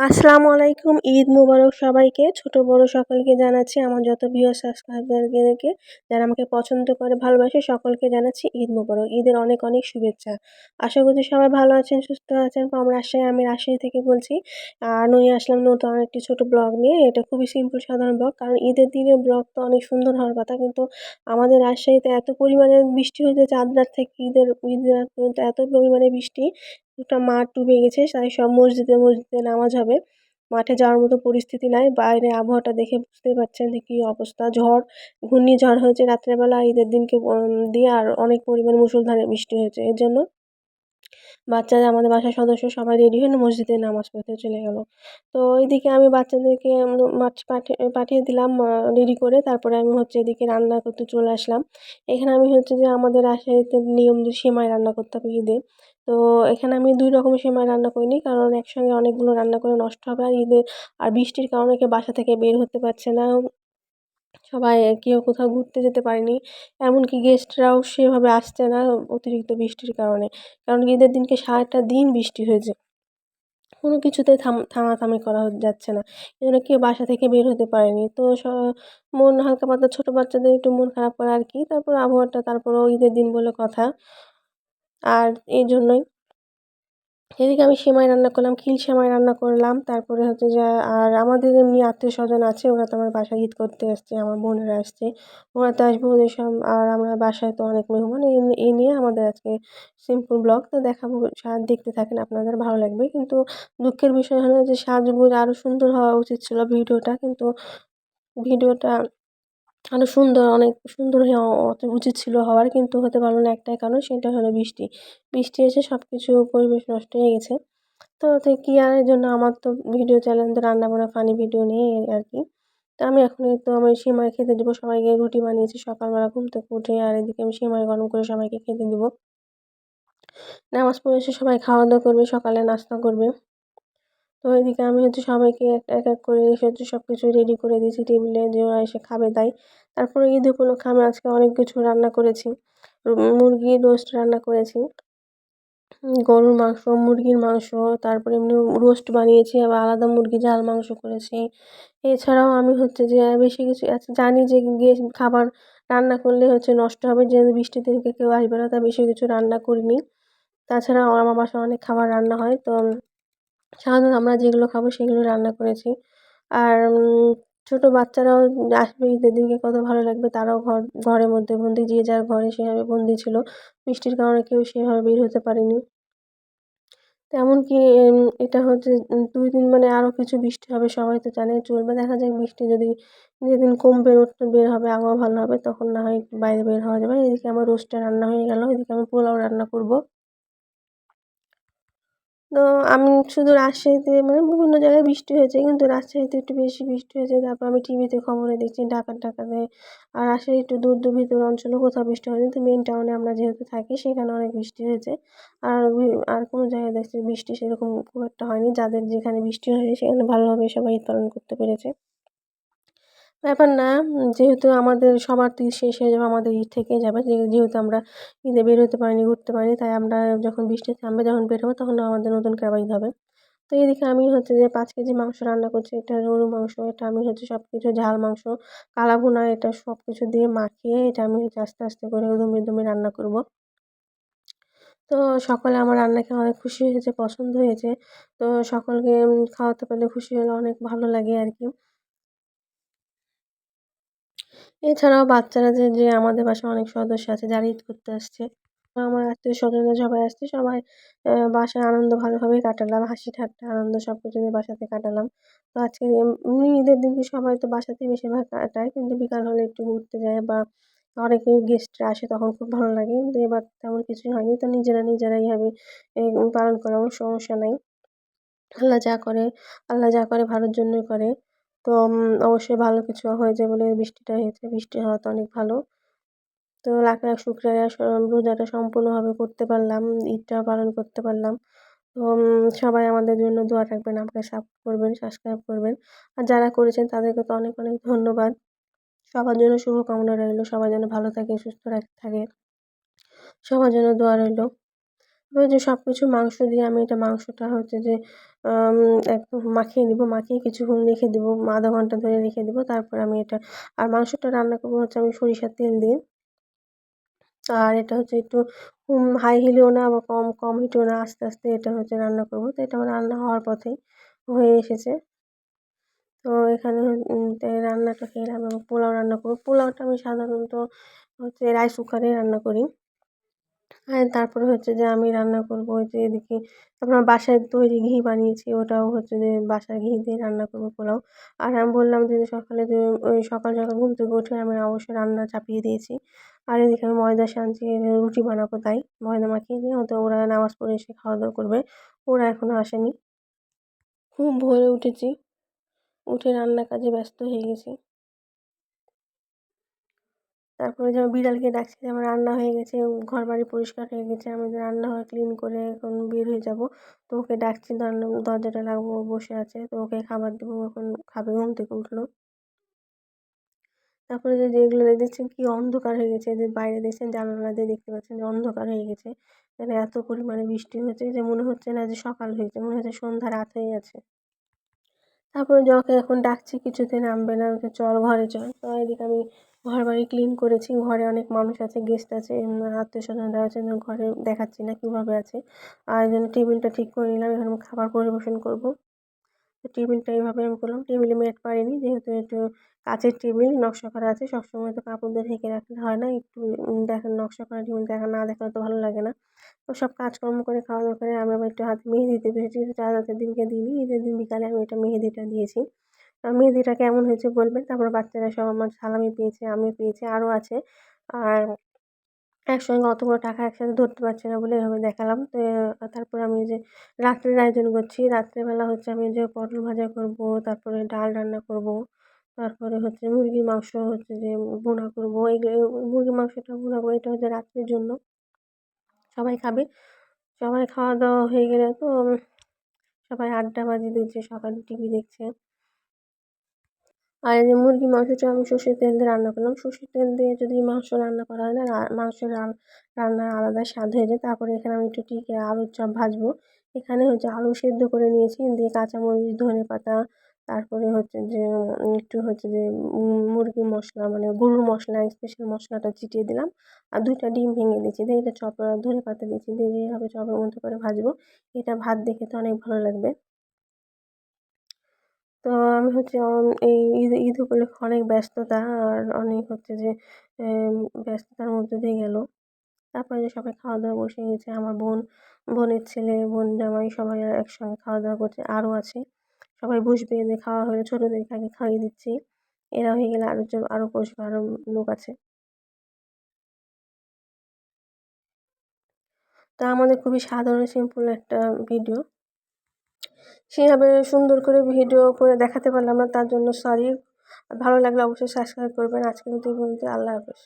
আসসালামু আলাইকুম। ঈদ মোবারক সবাইকে। ছোট বড় সকলকে জানাচ্ছি আমার যত প্রিয় সাবস্ক্রাইবারদেরকে যারা আমাকে পছন্দ করে ভালোবাসে সকলকে জানাচ্ছি ঈদ মোবারক। ঈদের অনেক অনেক শুভেচ্ছা। আশা করছি সবাই ভালো আছেন, সুস্থ আছেন। আমি রাজশাহী থেকে বলছি। আর নিয়ে আসলাম নতুন আরেকটি ছোট ব্লগ নিয়ে। এটা খুবই সিম্পল সাধারণ ব্লগ। কারণ ঈদের দিনে ব্লগ তো অনেক সুন্দর হওয়ার কথা। কিন্তু আমাদের রাজশাহীতে এত পরিমাণে বৃষ্টি হয়েছে চাঁদ রাত থেকে ঈদের রাত পর্যন্ত এত পরিমাণে বৃষ্টি গোটা মাঠ ডুবে গেছে। তাই সব মসজিদে মসজিদে নামাজ হবে। মাঠে যাওয়ার মতো পরিস্থিতি নাই। বাইরে আবহাওয়াটা দেখে বুঝতেই পারছেন যে কী অবস্থা। ঘূর্ণিঝড় হয়েছে রাত্রেবেলা ঈদের দিনকে দিয়ে আর অনেক পরিমাণ মুষলধারে বৃষ্টি হয়েছে। এর জন্য বাচ্চারা আমাদের বাসার সদস্য সবাই রেডি হয়ে মসজিদে নামাজ পড়তে চলে গেল। তো এদিকে আমি বাচ্চাদেরকে পাঠিয়ে দিলাম রেডি করে। তারপরে আমি হচ্ছে এদিকে রান্না করতে চলে আসলাম। এখানে আমি হচ্ছে যে আমাদের রাজশাহীতে নিয়ম যে সেমাই রান্না করতে হবে ঈদে। তো এখানে আমি ২ রকমের সেমাই রান্না করিনি। কারণ একসঙ্গে অনেকগুলো রান্না করে নষ্ট হবে। আর বৃষ্টির কারণে কেউ বাসা থেকে বের হতে পারছে না। সবাই কেউ কোথাও ঘুরতে যেতে পারেনি। এমনকি গেস্টরাও সেভাবে আসছে না অতিরিক্ত বৃষ্টির কারণে। কারণ ঈদের দিনকে সারাটা দিন বৃষ্টি হয়েছে। কোনো কিছুতেই থামাথামি করা যাচ্ছে না। এজন্য কেউ বাসা থেকে বের হতে পারেনি। তো মন হালকা পাতলা ছোট বাচ্চাদের একটু মন খারাপ করে আর কি। তারপর আবহাওয়াটা তারপরেও ঈদের দিন বলে কথা। আর এইজন্যই এদিকে আমি সেমাই রান্না করলাম, খিল সেমাই রান্না করলাম। তারপরে হচ্ছে যে আর আমাদের এমনি আত্মীয়স্বজন আছে, ওরা তো আমার বাসায় ঈদ করতে আসছে, আমার বোনেরা আসছে। ওরা তো আসবে ওদের আর আমরা বাসায় তো অনেক মেহমান। এই নিয়ে আমাদের আজকে সিম্পল ব্লগ। তো দেখাবো দেখতে থাকেন আপনাদের ভালো লাগবে। কিন্তু দুঃখের বিষয় হলো যে সাজগোজ আরও সুন্দর হওয়া উচিত ছিল ভিডিওটা। কিন্তু ভিডিওটা আরও অনেক সুন্দর উচিত ছিল হওয়ার, কিন্তু হতে পারল না একটাই কারণ, সেটা হলো বৃষ্টি। বৃষ্টি এসে সব কিছু পরিবেশ নষ্ট হয়ে গেছে। তো কি আর এর জন্য আমার তো ভিডিও চ্যানেল তো রান্না-বান্না ফানি ভিডিও নিয়ে আর কি। তো আমি এখন এই তো আমি সেমাই খেতে দেবো সবাইকে। রুটি বানিয়েছি সকালবেলা ঘুম থেকে উঠে, আর এদিকে আমি সেমাই গরম করে সবাইকে খেতে দেবো। নামাজ পড়ে এসে সবাই খাওয়া-দাওয়া করবে, সকালে নাস্তা করবে। তো এদিকে আমি হচ্ছে সবাইকে এক এক করে এসে হচ্ছে সব কিছু রেডি করে দিয়েছি টেবিলে, যে ওরা এসে খাবে তাই। তারপরে ঈদ উপলক্ষে আমি আজকে অনেক কিছু রান্না করেছি। মুরগির রোস্ট রান্না করেছি। গরুর মাংস, মুরগির মাংস, তারপরে এমনি রোস্ট বানিয়েছি, আবার আলাদা মুরগি ঝাল মাংস করেছি। এছাড়াও আমি হচ্ছে যে বেশি কিছু জানি যে গিয়ে খাবার রান্না করলে হচ্ছে নষ্ট হবে, যেহেতু বৃষ্টির দিনকে কেউ আসবে না, তাই বেশি কিছু রান্না করিনি। তাছাড়াও আমার বাসায় অনেক খাবার রান্না হয়। তো সাধারণত আমরা যেগুলো খাবো সেগুলো রান্না করেছি। আর ছোট বাচ্চারাও আসবে ঈদের দিনকে, কত ভালো লাগবে। তারাও ঘরের মধ্যে বন্দি, যে যার ঘরে সেভাবে বন্দি ছিল। বৃষ্টির কারণে কেউ সেভাবে বের হতে পারেনি। তো এমনকি এটা হচ্ছে ২ দিন মানে আরও কিছু বৃষ্টি হবে, সবাই তো জানে। চলবে, দেখা যাক বৃষ্টি যদি যেদিন কমবে, রোদটা বের হবে, আবহাওয়া ভালো হবে, তখন না হয় একটু বাইরে বের হওয়া যাবে। এদিকে আমার রোস্টটা রান্না হয়ে গেল। এদিকে আমি পোলাও রান্না করব। তো আমি শুধু রাজশাহীতে মানে বিভিন্ন জায়গায় বৃষ্টি হয়েছে, কিন্তু রাজশাহীতে একটু বেশি বৃষ্টি হয়েছে। তারপর আমি টিভিতে খবরে দেখছি ঢাকাতে। আর রাজশাহী একটু দূর ভিতর অঞ্চলে কোথাও বৃষ্টি হয়নি। তো মেইন টাউনে আমরা যেহেতু থাকি সেখানে অনেক বৃষ্টি হয়েছে। আর কোনো জায়গায় দেখছি বৃষ্টি সেরকম খুব একটা হয়নি। যাদের যেখানে বৃষ্টি হয়েছে সেখানে ভালোভাবে সবাই ঈদ পালন করতে পেরেছে। ব্যাপার না, যেহেতু আমাদের সবার তো ঈদ শেষ হয়ে যাবে, আমাদের ঈদ থেকেই যাবে। যেহেতু আমরা ঈদে বের হতে পারিনি, ঘুরতে পারিনি, তাই আমরা যখন বৃষ্টি থামবে, যখন বের হবো, তখন আমাদের নতুন করে আবার ঈদ হবে। তো এদিকে আমি হচ্ছে যে ৫ কেজি মাংস রান্না করছি। এটা গরুর মাংস। এটা আমি হচ্ছে সব কিছু ঝাল মাংস, কালা ভুনা, এটা সব কিছু দিয়ে মাখিয়ে এটা আমি হচ্ছে আস্তে আস্তে করে দমে রান্না করব। তো সকলে আমার রান্না খেয়ে অনেক খুশি হয়েছে, পছন্দ হয়েছে। তো সকলকে খাওয়াতে পারলে খুশি হলে অনেক ভালো লাগে আর কি। এছাড়াও বাচ্চারা যে আমাদের বাসায় অনেক সদস্য আছে যারা ঈদ করতে আসছে। আমার আত্মীয়স্বজনরা সবাই আসছে। সবাই বাসায় আনন্দ ভালোভাবেই কাটালাম। হাসি ঠাট্টা আনন্দ সবকিছু নিয়ে বাসাতে কাটালাম। তো আজকে এমনি ঈদের দিনকে সবাই তো বাসাতেই বেশিরভাগ কাটায়। কিন্তু বিকাল হলে একটু ঘুরতে যায় বা অনেকে গেস্টরা আসে, তখন খুব ভালো লাগে। কিন্তু এবার তেমন কিছুই হয়নি। তো নিজেরাই আমি পালন করলাম, সমস্যা নাই। আল্লাহ যা করে আল্লাহ যা করে ভালোর জন্যই করে। তো অবশ্যই ভালো কিছু হয়েছে বলে বৃষ্টিটা হয়েছে। বৃষ্টি হওয়া তো অনেক ভালো। তো লাখ লাখ শুকরিয়া, রোজাটা সম্পূর্ণভাবে করতে পারলাম। ঈদটাও পালন করতে পারলাম। তো সবাই আমাদের জন্য দোয়া রাখবেন, আমাকে সাপোর্ট করবেন, সাবস্ক্রাইব করবেন। আর যারা করেছেন তাদেরকে তো অনেক অনেক ধন্যবাদ। সবার জন্য শুভকামনা রইলো। সবাই যেন ভালো থাকে, সুস্থ থাকে। সবার জন্য দোয়া রইলো। ওই যে সবকিছু মাংস দিয়ে আমি এটা মাংসটা হচ্ছে যে আম একদম মাখিয়ে নিবো। মাখিয়ে কিছুক্ষণ রেখে দিবো। ০.৫ ঘন্টা ধরে রেখে দিবো। তারপরে আমি এটা আর মাংসটা রান্না করবো হচ্ছে আমি সরিষার তেল দিয়ে। আর এটা হচ্ছে একটু হাই হিটেও না আবার কম হিটেও না। আস্তে, আস্তে এটা হচ্ছে রান্না করবো। তো এটা আমার রান্না হওয়ার পথেই হয়ে এসেছে। তো এখানে রান্নাটা খেলাম এবং পোলাও রান্না করবো। পোলাওটা আমি সাধারণত হচ্ছে রাইস কুকারে রান্না করি। তারপরে হচ্ছে যে আমি রান্না করবো ওই যে এদিকে আপনার বাসায় তৈরি ঘি বানিয়েছি ওটাও হচ্ছে যে বাসার ঘি দিয়ে রান্না করবো পোলাও। আর আমি বললাম যে সকালে যে ওই সকাল, সকাল ঘুম থেকে উঠে আমি অবশ্যই রান্না চাপিয়ে দিয়েছি। আর এদিকে আমি ময়দা সানছি রুটি বানাবো তাই। ময়দা মাখিয়ে দিয়ে তো ওরা নামাজ পড়ে এসে খাওয়া-দাওয়া করবে। ওরা এখনো আসেনি। খুব ভোরে উঠেছি। উঠে রান্নার কাজে ব্যস্ত হয়ে গেছি। তারপরে যে আমার বিড়ালকে ডাকছি যে আমার রান্না হয়ে গেছে, ঘরবাড়ি পরিষ্কার হয়ে গেছে। আমি যে রান্নাঘর ক্লিন করে এখন বের হয়ে যাবো। তো ওকে ডাকছি দরজাটা লাগবো, ও বসে আছে। তো ওকে খাবার দেবো, এখন খাবে, ঘুম থেকে উঠলো। তারপরে যেগুলো দেখছেন কি অন্ধকার হয়ে গেছে, যে বাইরে দেখছেন জানালা দিয়ে দেখতে পাচ্ছেন যে অন্ধকার হয়ে গেছে। এখানে এত পরিমাণে বৃষ্টি হয়েছে যে মনে হচ্ছে না যে সকাল হয়েছে, মনে হচ্ছে সন্ধ্যা রাত হয়ে গেছে। তারপরে যে ওকে এখন ডাকছি কিছুতে নামবে না, ওকে চল ঘরে চল। তো এদিকে আমি ঘরবাড়ি ক্লিন করেছি। ঘরে অনেক মানুষ আছে, গেস্ট আছে, আত্মীয়স্বজনরা আছে। ঘরে দেখাচ্ছি না কীভাবে আছে। আর এই জন্য টেবিলটা ঠিক করে নিলাম। এখন আমি খাবার পরিবেশন করব। তো টেবিলটা এভাবে আমি করলাম। টেবিলে মেট পারিনি যেহেতু একটু কাঁচের টেবিল নকশা করা আছে। সবসময় তো কাপড় দিয়ে ঢেকে রাখলে হয় না। একটু দেখেন নকশা করা টেবিল না দেখালে তো ভালো লাগে না। তো সব কাজকর্ম করে খাওয়া-দাওয়া করে আমি আবার একটু হাতে মেহেদি দিতে বসেছি। চাঁদ দিনকে দিইনি। ঈদের দিন বিকালে আমি এটা মেহেদিটা দিয়েছি। মেহেদিটা কেমন হয়েছে বলবেন। তারপর বাচ্চারা সব আমার সালামি পেয়েছে, আমিও পেয়েছি, আরও আছে। আর একসঙ্গে অতগুলো টাকা একসাথে ধরতে পারছি না বলে এভাবে দেখালাম। তো তারপরে আমি যে রাত্রের আয়োজন করছি। রাত্রেবেলা হচ্ছে আমি যে পটল ভাজা করব, তারপরে ডাল রান্না করব। তারপরে হচ্ছে মুরগির মাংস হচ্ছে যে ভুনা করব। মুরগির মাংসটা ভুনা করে এটা হচ্ছে রাত্রের জন্য। সবাই খাবে। সবাই খাওয়া-দাওয়া হয়ে গেলে তো সবাই আড্ডাবাজি দিচ্ছে, সবাই টিভি দেখছে। আর এই যে মুরগির মাংসটা আমি সর্ষের তেল দিয়ে রান্না করলাম। সর্ষের তেল দিয়ে যদি মাংস রান্না করা হয় না, মাংসের রান্নার আলাদা স্বাদ হয়ে যায়। তারপরে এখানে আমি একটু আলুর চপ ভাজবো। এখানে হচ্ছে আলু সেদ্ধ করে নিয়েছি, দিয়ে কাঁচামরিচ, ধনেপাতা, তারপরে হচ্ছে যে একটু হচ্ছে যে মুরগির মশলা মানে গরুর মশলা, স্পেশাল মশলাটা ছিটিয়ে দিলাম। আর ২ টা ডিম ভেঙে দিয়েছি। দিয়ে এটা ধনেপাতা দিয়েছি। দিয়ে যেভাবে চপের মতো করে ভাজবো। এটা ভাত দিয়ে খেতে অনেক ভালো লাগবে। তো আমি হচ্ছে এই ঈদ উপলক্ষে অনেক ব্যস্ততা আর অনেক হচ্ছে যে ব্যস্ততার মধ্যে দিয়ে গেল। তারপরে যে সবাই খাওয়া-দাওয়া বসে গেছে। আমার বোনের ছেলে, বোন জামাই সবাই একসঙ্গে খাওয়া-দাওয়া করছে। আরও আছে। সবাই বসবে, এদের খাওয়া হলে ছোটদেরকে আগে খাইয়ে দিচ্ছি। এরা হয়ে গেলে আরও বসবে, আরও লোক আছে। তো আমাদের খুবই সাধারণ সিম্পল একটা ভিডিও। সেভাবে সুন্দর করে ভিডিও করে দেখাতে পারলাম না, তার জন্য সরি। ভালো লাগলে অবশ্যই সাবস্ক্রাইব করবেন। আজকের মতো এই পর্যন্ত। আল্লাহ হাফেজ।